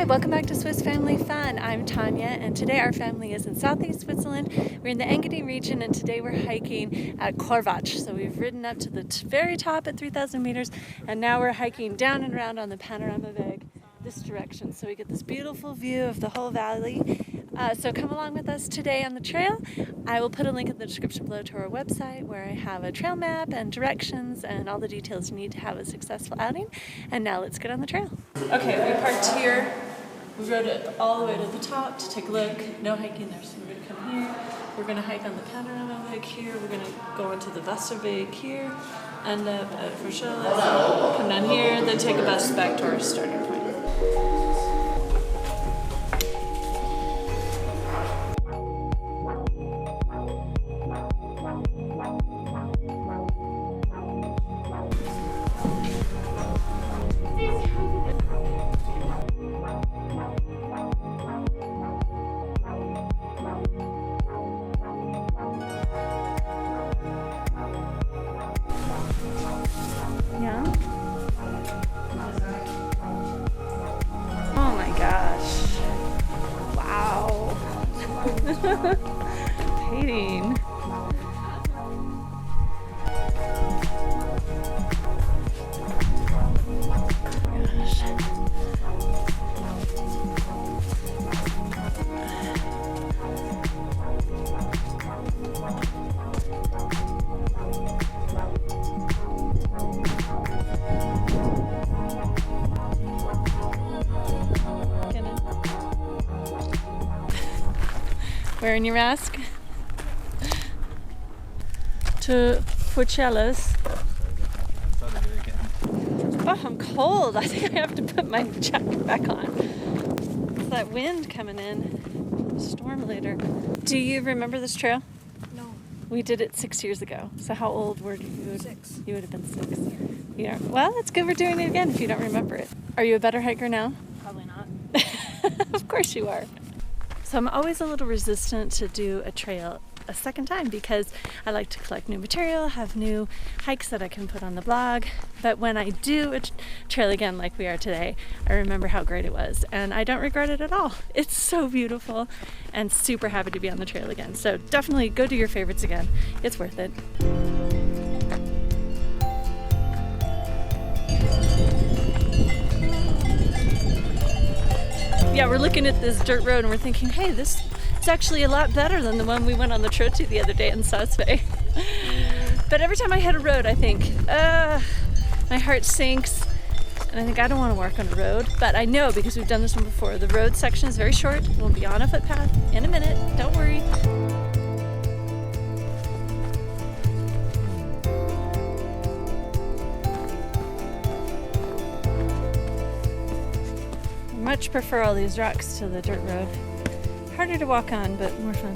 Hi, welcome back to Swiss Family Fun. I'm Tanya, and today our family is in southeast Switzerland. We're in the Engadine region, and today we're hiking at Korvatch. So we've ridden up to the very top at 3,000 meters, and now we're hiking down and around on the panorama weg this direction. So we get this beautiful view of the whole valley. So come along with us today on the trail. I will put a link in the description below to our website where I have a trail map and directions and all the details you need to have a successful outing. And now let's get on the trail. Okay, we parked here. We rode it all the way to the top to take a look. No hiking there, so we're going to come here. We're going to hike on the panorama weg here. We're going to go onto the Wasserweg here, end up at Furtschellas, come down here, then take a bus back to our starting point. Oh my gosh. Wow. Hating. Gosh. Wearing your mask? To Furtschellas. Oh, I'm cold. I think I have to put my jacket back on. It's that wind coming in. Storm later. Do you remember this trail? No. We did it 6 years ago. So how old were you? 6. You would have been 6. Yeah. Well, it's good we're doing it again if you don't remember it. Are you a better hiker now? Probably not. Of course you are. So I'm always a little resistant to do a trail a second time because I like to collect new material, have new hikes that I can put on the blog. But when I do a trail again like we are today, I remember how great it was and I don't regret it at all. It's so beautiful and super happy to be on the trail again. So definitely go do your favorites again. It's worth it. Yeah, we're looking at this dirt road and we're thinking, hey, this is actually a lot better than the one we went on the trail to the other day in Saasvay. But every time I hit a road, I think, my heart sinks. And I think I don't want to walk on a road. But I know, because we've done this one before, the road section is very short. We'll be on a footpath in a minute. Don't worry. Much prefer all these rocks to the dirt road. Harder to walk on, but more fun.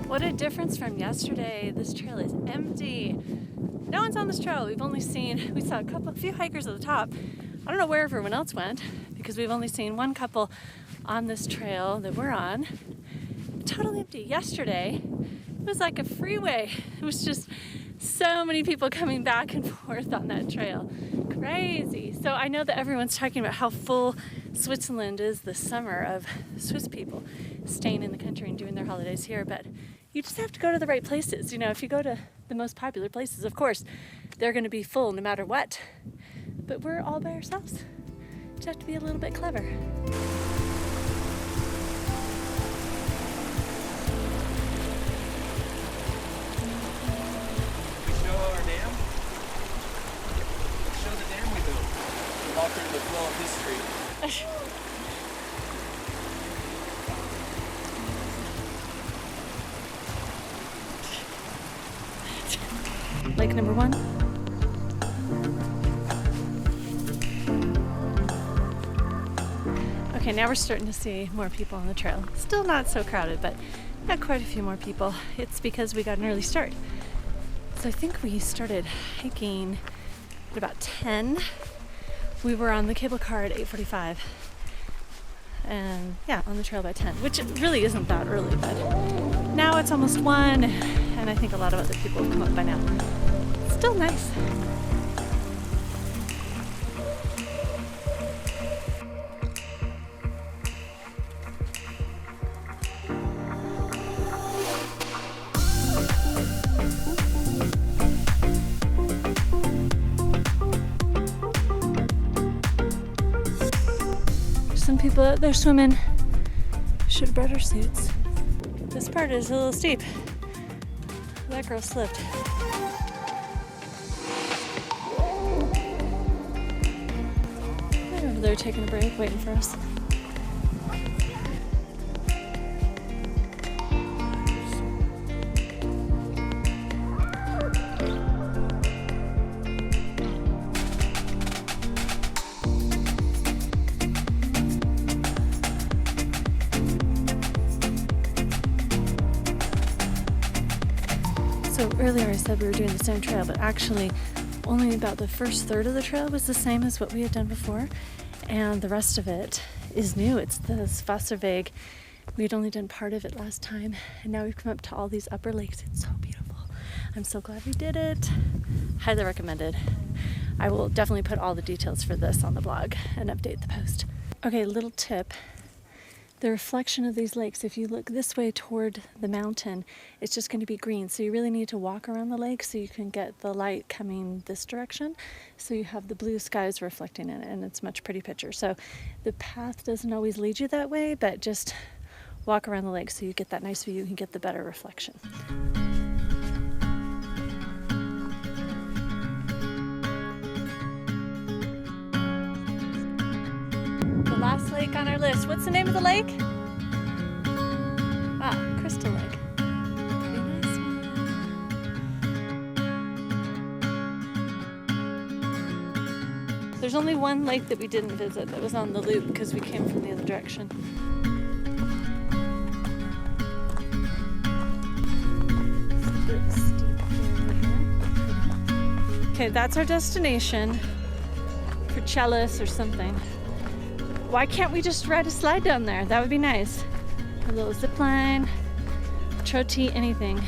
What a difference from yesterday. This trail is empty. No one's on this trail. We saw a few hikers at the top. I don't know where everyone else went because we've only seen one couple on this trail that we're on. Totally empty. Yesterday, it was like a freeway. It was just so many people coming back and forth on that trail. Crazy. So I know that everyone's talking about how full Switzerland is this summer of Swiss people staying in the country and doing their holidays here, but you just have to go to the right places. You know, if you go to the most popular places, of course, they're going to be full no matter what. But we're all by ourselves. Just have to be a little bit clever. Show our dam? Show the dam we built. We walk through the flow of history. Lake number 1. Okay, now we're starting to see more people on the trail. Still not so crowded, but got quite a few more people. It's because we got an early start. So I think we started hiking at about 10. We were on the cable car at 8:45. and yeah, on the trail by 10, which really isn't that early, but now it's almost 1, and I think a lot of other people have come up by now. Still nice. Some people out there swimming should have brought our suits. This part is a little steep. That girl slipped. They're over there taking a break, waiting for us. So earlier I said we were doing the same trail, but actually only about the first third of the trail was the same as what we had done before, and the rest of it is new. It's the Wasserweg. We had only done part of it last time, and now we've come up to all these upper lakes. It's so beautiful. I'm so glad we did it. Highly recommended. I will definitely put all the details for this on the blog and update the post. Okay, little tip. The reflection of these lakes, if you look this way toward the mountain, it's just going to be green. So you really need to walk around the lake so you can get the light coming this direction. So you have the blue skies reflecting in it, and it's a much pretty picture. So the path doesn't always lead you that way, but just walk around the lake so you get that nice view and get the better reflection. The last lake on our list. What's the name of the lake? Crystal Lake. Pretty nice one. There's only one lake that we didn't visit that was on the loop because we came from the other direction. It's a bit steep here. Okay, that's our destination. Furtschellas or something. Why can't we just ride a slide down there? That would be nice. A little zip line, trotty, anything.